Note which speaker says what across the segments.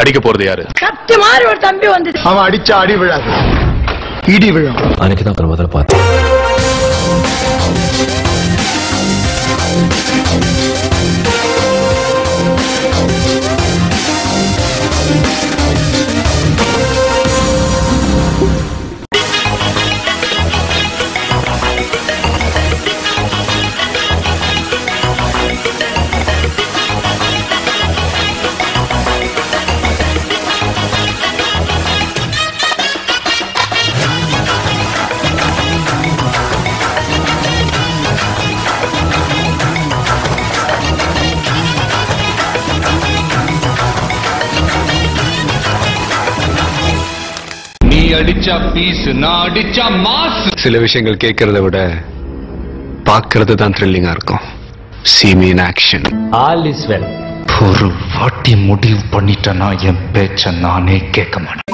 Speaker 1: அடிக்க போறது யாரு?
Speaker 2: கத்தி மாதிரி ஒரு தம்பி வந்தது.
Speaker 3: அவன் அடிச்சா அடி விழாது, இடி விழும்.
Speaker 4: அன்னைக்குதான் முதல்ல பார்த்தேன்.
Speaker 5: அடிச்சா பீஸ், நான் அடிச்சா மாஸ்.
Speaker 1: சில விஷயங்கள் கேட்கறத விட பார்க்கறது தான் த்ரில்லிங்கா இருக்கும். See me in action.
Speaker 4: All is well.
Speaker 5: ஒரு வாட்டி முடிவு பண்ணிட்டேன்னா என் பேச்ச நானே கேட்க மாட்டேன்.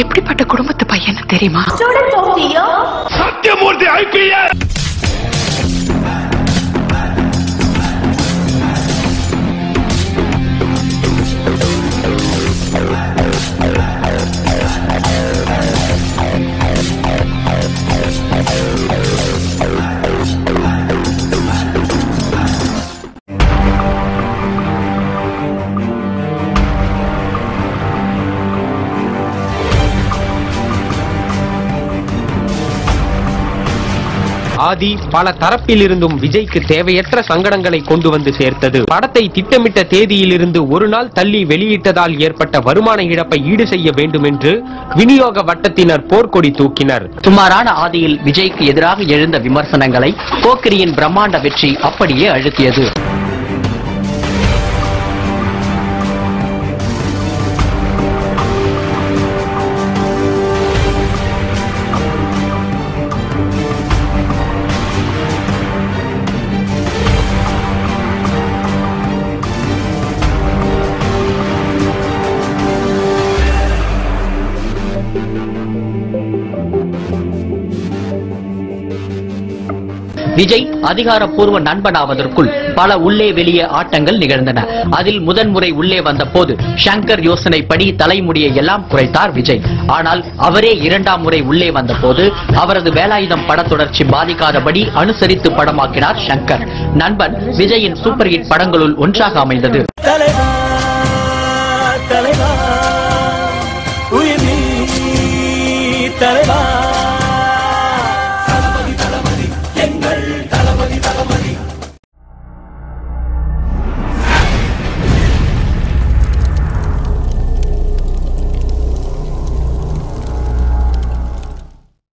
Speaker 2: எப்படிப்பட்ட குடும்பத்து பையன் தெரியுமா?
Speaker 5: சத்தியமூர்த்தி ஐபிஎஸ்.
Speaker 6: ஆதி பல தரப்பில் இருந்தும் விஜய்க்கு தேவையற்ற சங்கடங்களை கொண்டு வந்து சேர்த்தது. படத்தை திட்டமிட்ட தேதியிலிருந்து ஒரு நாள் தள்ளி வெளியிட்டதால் ஏற்பட்ட வருமான இழப்பை ஈடு செய்ய வேண்டும் என்று விநியோக வட்டத்தினர் போர்க்கொடி தூக்கினர்.
Speaker 7: சுமாரான ஆதியில் விஜய்க்கு எதிராக எழுந்த விமர்சனங்களை போக்கிரியின் பிரம்மாண்ட வெற்றி அப்படியே அழுத்தியது. விஜய் அதிகாரப்பூர்வ நண்பனாவதற்குள் பல உள்ளே வெளியே ஆட்டங்கள் நிகழ்ந்தன. அதில் முதன்முறை உள்ளே வந்த போது ஷங்கர் யோசனைப்படி தலைமுடியை எல்லாம் குறைத்தார் விஜய். ஆனால் அவரே இரண்டாம் முறை உள்ளே வந்த போது அவரது வேலாயுதம் படத்தொடர்ச்சி பாதிக்காதபடி அனுசரித்து படமாக்கினார் ஷங்கர். நண்பன் விஜயின் சூப்பர் ஹிட் படங்களுள் ஒன்றாக அமைந்தது.
Speaker 8: தலைவா